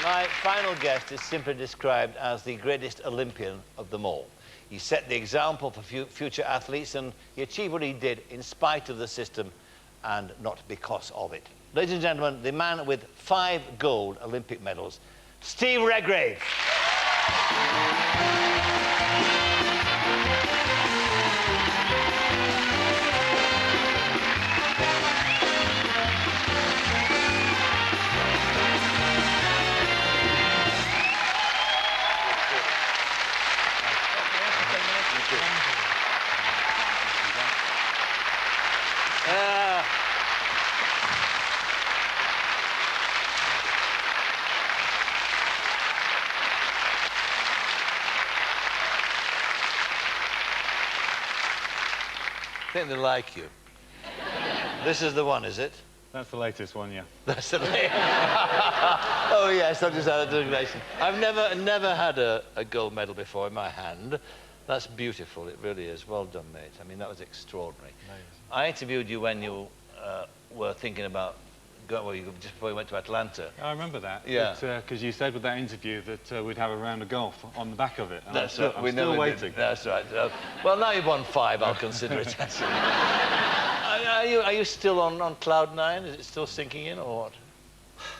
My final guest is simply described as the greatest Olympian of them all. He set the example for future athletes, and he achieved what he did in spite of the system and not because of it. Ladies and gentlemen, the man with 5 gold Olympic medals, Steve Redgrave. I think they like you. This is the one, is it? That's the latest one, yeah. That's the latest. Oh, yes, I've just had a designation. I've never had a gold medal before in my hand. That's beautiful, it really is. Well done, mate. I mean, that was extraordinary. Amazing. I interviewed you when you were thinking about just before you went to Atlanta. I remember that. Yeah. Because you said with that interview that we'd have a round of golf on the back of it. That's right. I'm still waiting. That's right. Well, now you've won 5, I'll consider it. Are you still on cloud 9? Is it still sinking in, or what?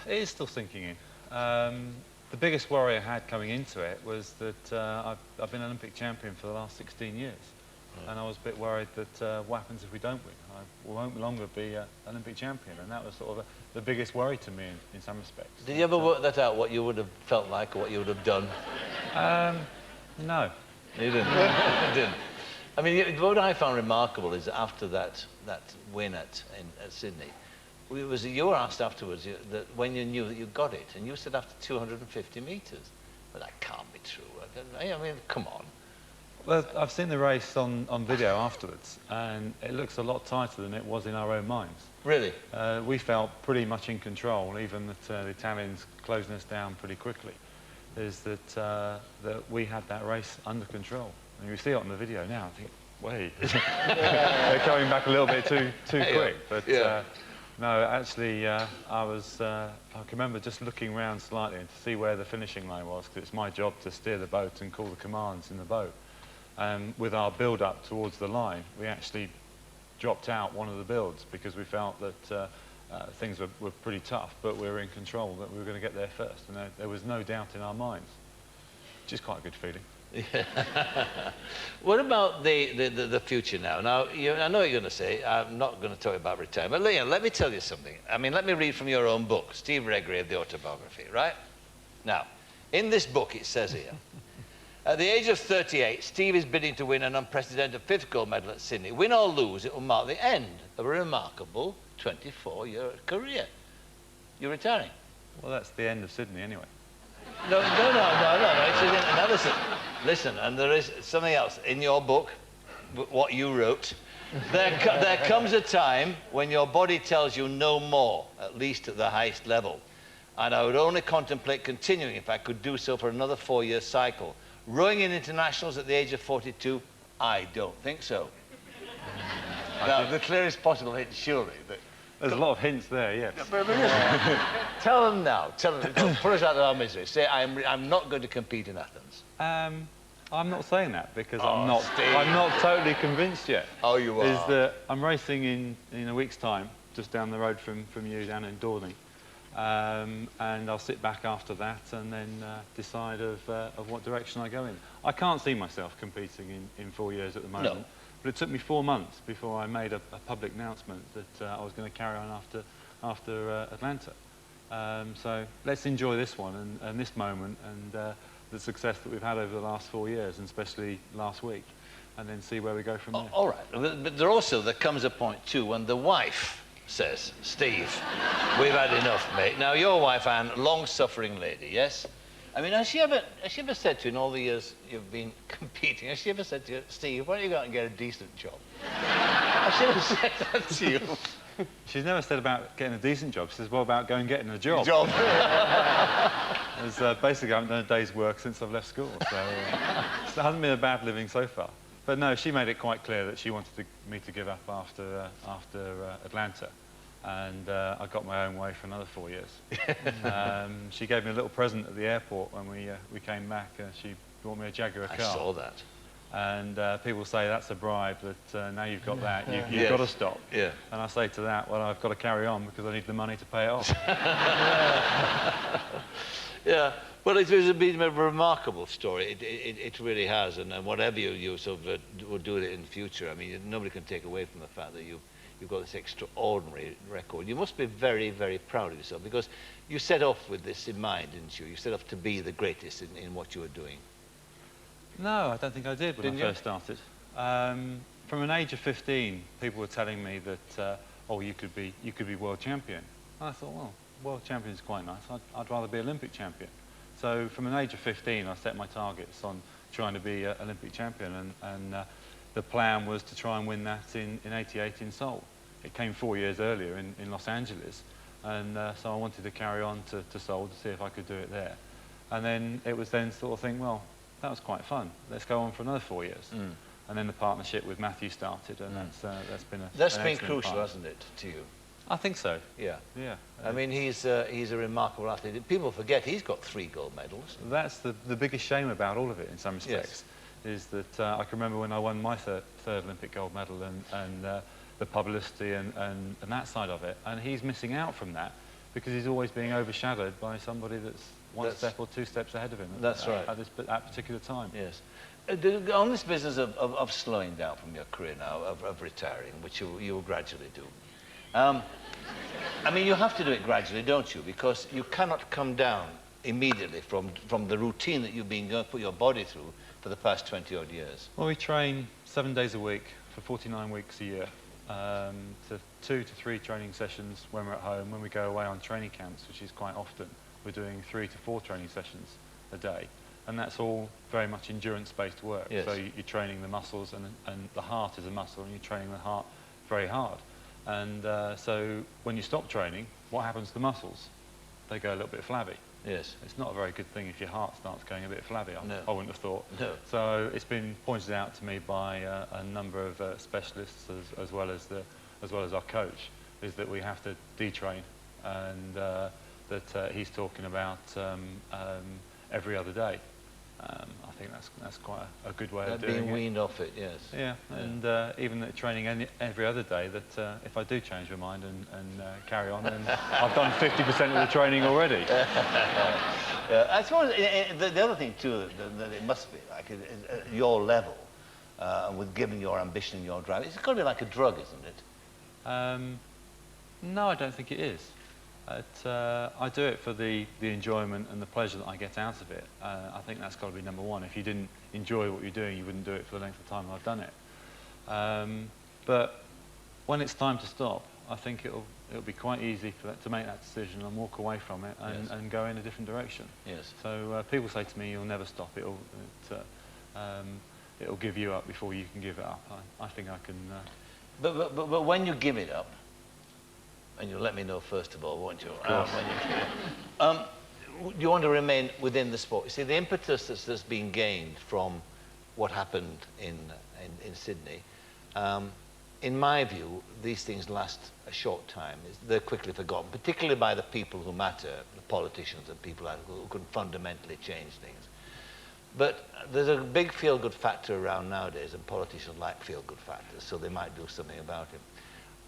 It is still sinking in. The biggest worry I had coming into it was that I've been Olympic champion for the last 16 years. And I was a bit worried that what happens if we don't win? I won't longer be an Olympic champion, and that was sort of the biggest worry to me in some respects. Did you ever work that out, what you would have felt like or what you would have done? No. You didn't? You didn't. I mean, what I found remarkable is after that win at Sydney, you were asked afterwards that when you knew that you got it, and you said after 250 metres. But that can't be true. I mean, come on. Well, I've seen the race on video afterwards, and it looks a lot tighter than it was in our own minds. Really? We felt pretty much in control, even that the Italians closing us down pretty quickly. Is that we had that race under control. And you see it on the video now, I think, wait, they're coming back a little bit too quick. But no, actually, I can remember just looking round slightly and to see where the finishing line was, because it's my job to steer the boat and call the commands in the boat. With our build-up towards the line, we actually dropped out one of the builds because we felt that things were pretty tough, but we were in control, that we were going to get there first. And there was no doubt in our minds, which is quite a good feeling. Yeah. What about the future now? Now, I know what you're going to say. I'm not going to talk about retirement. But Leon, let me tell you something. I mean, let me read from your own book, Steve Redgrave, the autobiography, right? Now, in this book, it says here, at the age of 38, Steve is bidding to win an unprecedented 5th gold medal at Sydney. Win or lose, it will mark the end of a remarkable 24-year career. You're retiring? Well, that's the end of Sydney, anyway. No. Listen, and there is something else in your book, what you wrote. There comes a time when your body tells you no more, at least at the highest level. And I would only contemplate continuing if I could do so for another 4-year cycle. Rowing in internationals at the age of 42, I don't think so. Now, the clearest possible hint, surely. But there's a lot of hints there, yes. Tell them now. Tell them. Put us out of our misery. Say, I'm not going to compete in Athens. I'm not saying that because I'm not totally convinced yet. Oh, you are. Is that I'm racing in a week's time, just down the road from you, down in Dorney. And I'll sit back after that and then decide of what direction I go in. I can't see myself competing in 4 years at the moment. No. But it took me 4 months before I made a public announcement that I was going to carry on after Atlanta. So let's enjoy this one and this moment and the success that we've had over the last 4 years, and especially last week, and then see where we go from there. All right. But there comes a point, too, when the wife says, Steve, we've had enough, mate. Now, your wife, Anne, long-suffering lady, yes? I mean, has she ever said to you in all the years you've been competing, has she ever said to you, Steve, why don't you go out and get a decent job? Has she ever said that to you? She's never said about getting a decent job. She says, what about going and getting a job? Basically, I haven't done a day's work since I've left school, so it hasn't been a bad living so far. But no, she made it quite clear that she wanted me to give up after Atlanta. and I got my own way for another 4 years. She gave me a little present at the airport when we came back. She bought me a Jaguar car. I saw that. And people say that's a bribe, that now you've got that, you've Yes. got to stop. Yeah. And I say to that, well, I've got to carry on because I need the money to pay it off. Yeah, well, it's been a remarkable story. It really has, and whatever you sort of will do with it in the future, I mean, nobody can take away from the fact that you've got this extraordinary record. You must be very, very proud of yourself, because you set off with this in mind, didn't you? You set off to be the greatest in what you were doing. No, I don't think I did when Didn't I first started. From an age of 15, people were telling me that, oh, you could be world champion. And I thought, well, world champion is quite nice. I'd rather be Olympic champion. So from an age of 15, I set my targets on trying to be Olympic champion, and the plan was to try and win that in '88 in Seoul. It came 4 years earlier in Los Angeles, and so I wanted to carry on to Seoul to see if I could do it there. And then it was then sort of think, well, that was quite fun. Let's go on for another 4 years. And then the partnership with Matthew started, and that's been crucial, hasn't it, to you? I think so. Yeah. Yeah. I mean, he's a remarkable athlete. People forget he's got 3 gold medals. That's the biggest shame about all of it, in some respects, is that I can remember when I won my third Olympic gold medal, and the publicity and that side of it, and he's missing out from that because he's always being overshadowed by somebody that's one step or 2 steps ahead of him. That's right. At that particular time. Yes. On this business of slowing down from your career now, of retiring, which you will gradually do, I mean, you have to do it gradually, don't you? Because you cannot come down immediately from the routine that you've been going to put your body through for the past 20-odd years. Well, we train 7 days a week for 49 weeks a year. To 2 to 3 training sessions when we're at home. When we go away on training camps, which is quite often, we're doing 3 to 4 training sessions a day. And that's all very much endurance-based work. Yes. So you're training the muscles, and the heart is a muscle, and you're training the heart very hard. And so when you stop training, what happens to the muscles? They go a little bit flabby. Yes. It's not a very good thing if your heart starts going a bit flabby, No. I wouldn't have thought. No. So it's been pointed out to me by a number of specialists, as well as our coach, is that we have to detrain, and that he's talking about every other day. I think that's quite a good way of doing it. Being weaned off it, yes. Yeah, and even that training every other day, that if I do change my mind and carry on, then I've done 50% of the training already. Yeah, I suppose the other thing too, that it must be like at your level, and with given your ambition and your drive, it's got to be like a drug, isn't it? No, I don't think it is. I do it for the enjoyment and the pleasure that I get out of it. I think that's got to be number one. If you didn't enjoy what you're doing, you wouldn't do it for the length of time I've done it. But when it's time to stop, I think it'll be quite easy to make that decision and walk away from it and go in a different direction. Yes. So people say to me, "You'll never stop. It'll give you up before you can give it up." I think I can. But when you give it up, and you'll let me know first of all, won't you? You want to remain within the sport. You see, the impetus that's been gained from what happened in Sydney, in my view, these things last a short time. They're quickly forgotten, particularly by the people who matter, the politicians and people who can fundamentally change things. But there's a big feel-good factor around nowadays, and politicians like feel-good factors, so they might do something about it.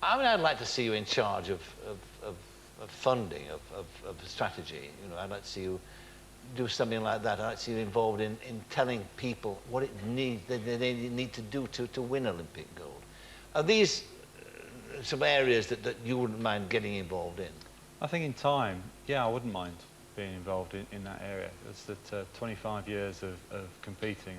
I mean, I'd like to see you in charge of funding, of strategy. You know, I'd like to see you do something like that. I'd like to see you involved in telling people what it needs, they need to do to win Olympic gold. Are these some areas that you wouldn't mind getting involved in? I think in time, yeah, I wouldn't mind being involved in that area. It's that 25 years of competing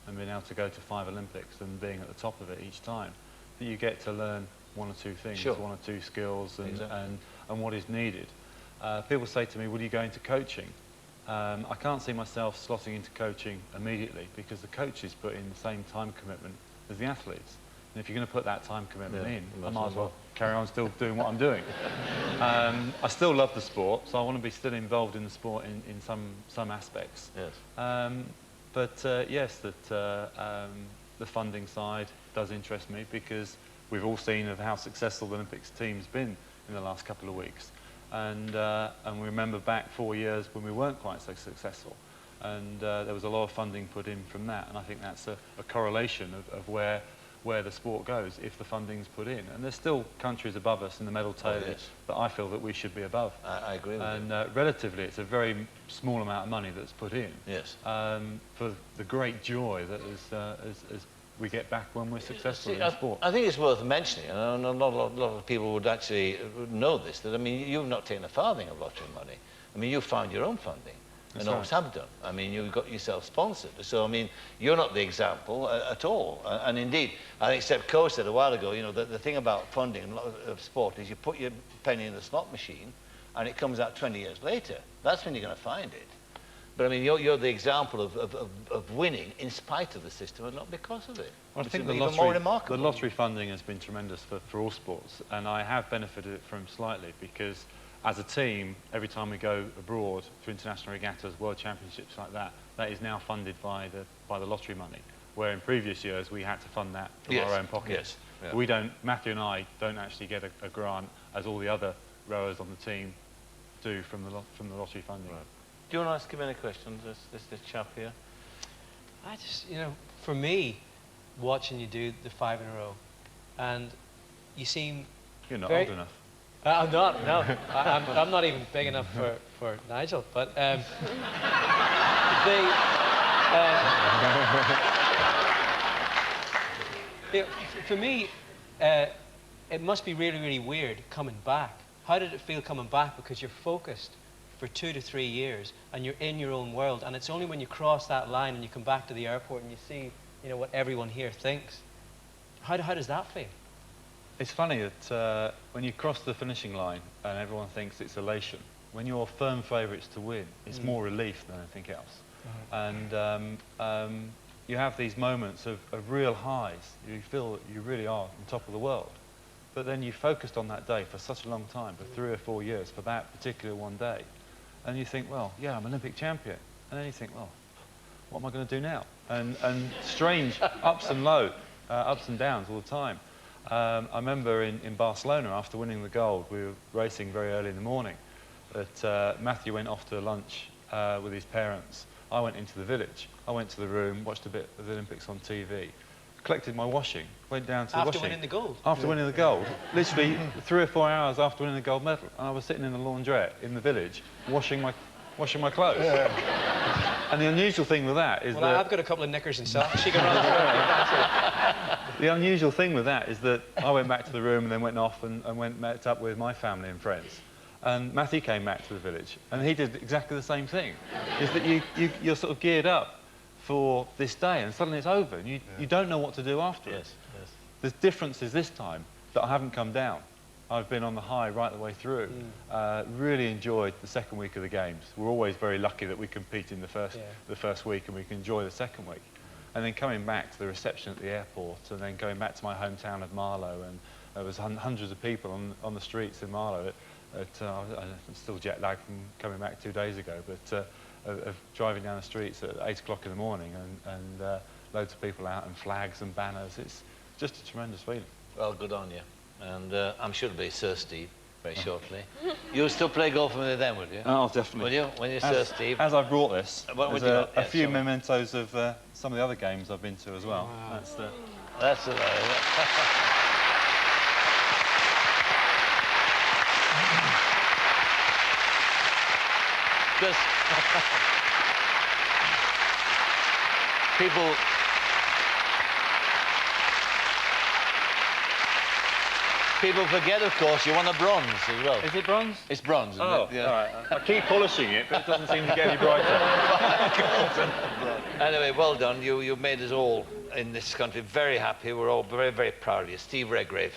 and being able to go to 5 Olympics and being at the top of it each time, that you get to learn 1 or 2 things, Sure. 1 or 2 skills, Exactly. and what is needed. People say to me, "Will you go into coaching?" I can't see myself slotting into coaching immediately, because the coaches put in the same time commitment as the athletes. And if you're going to put that time commitment in, I might as well carry on still doing what I'm doing. I still love the sport, so I want to be still involved in the sport in some aspects. Yes. Yes, the funding side does interest me, because we've all seen of how successful the Olympics team's been in the last couple of weeks. And we remember back 4 years when we weren't quite so successful. And there was a lot of funding put in from that. And I think that's a correlation of where the sport goes if the funding's put in. And there's still countries above us in the medal table that I feel that we should be above. I agree with you. And relatively, it's a very small amount of money that's put in. Yes. For the great joy that as we get back when we're successful in sport. I think it's worth mentioning, and a lot of people would actually know this, that, I mean, you've not taken a farthing of lottery money. I mean, you found your own funding. That's and always have done. I mean, you got yourself sponsored. So, I mean, you're not the example at all. And indeed, I think Seb Coe said a while ago, you know, the thing about funding of sport is you put your penny in the slot machine and it comes out 20 years later. That's when you're going to find it. But, I mean, you're the example of winning in spite of the system and not because of it. Well, I think the lottery funding has been tremendous for all sports. And I have benefited from slightly because as a team, every time we go abroad to international regattas, world championships like that, that is now funded by the lottery money, where in previous years we had to fund that from our own pockets. Yes. We don't, Matthew and I don't actually get a grant as all the other rowers on the team do from the lottery funding. Right. Do you want to ask him any questions, this chap here? I just, you know, for me, watching you do the 5 in a row, and you seem... You're not old enough. I'm not, no. I'm not even big enough for Nigel, but for me, it must be really, really weird coming back. How did it feel coming back? Because you're focused for 2 to 3 years, and you're in your own world, and it's only when you cross that line and you come back to the airport and you see, you know, what everyone here thinks. How does that feel? It's funny that when you cross the finishing line and everyone thinks it's elation, when you're firm favourites to win, it's more relief than anything else. And you have these moments of real highs. You feel that you really are on top of the world. But then you focused on that day for such a long time, for 3 or 4 years, for that particular one day. And you think, well, yeah, I'm Olympic champion. And then you think, well, what am I going to do now? And strange ups and lows, ups and downs all the time. I remember in Barcelona, after winning the gold, we were racing very early in the morning, that Matthew went off to lunch with his parents. I went into the village. I went to the room, watched a bit of the Olympics on TV, collected my washing, went down to the washing. After winning the gold? After winning the gold. Literally 3 or 4 hours after winning the gold medal. And I was sitting in the laundrette in the village, washing my clothes. Yeah. And the unusual thing with that is that... Well, I've got a couple of knickers and socks. She can run through. The unusual thing with that is that I went back to the room and then went off and met up with my family and friends. And Matthew came back to the village, and he did exactly the same thing. Is that you're sort of geared up for this day, and suddenly it's over, and you don't know what to do afterwards. Yes. The difference is this time that I haven't come down. I've been on the high right the way through. Really enjoyed the second week of the games. We're always very lucky that we compete in the first week and we can enjoy the second week. And then coming back to the reception at the airport, and then going back to my hometown of Marlow, and there was hundreds of people on the streets in Marlow. I'm still jet lagged from coming back 2 days ago, but of driving down the streets at 8 o'clock in the morning and loads of people out and flags and banners. It's just a tremendous feeling. Well, good on you. And I'm sure it'll be Sir Steve very shortly. You'll still play golf with me then, will you? Oh, definitely. Will you? When you're Sir Steve? As I've brought this, there's a few mementos of some of the other games I've been to as well. Wow. That's it. Just people forget, of course, you won a bronze as well. Is it bronze? It's bronze, isn't it? Yeah. All right. I keep polishing it, but it doesn't seem to get any brighter. Anyway, well done. You made us all in this country very happy. We're all very, very proud of you. Steve Redgrave.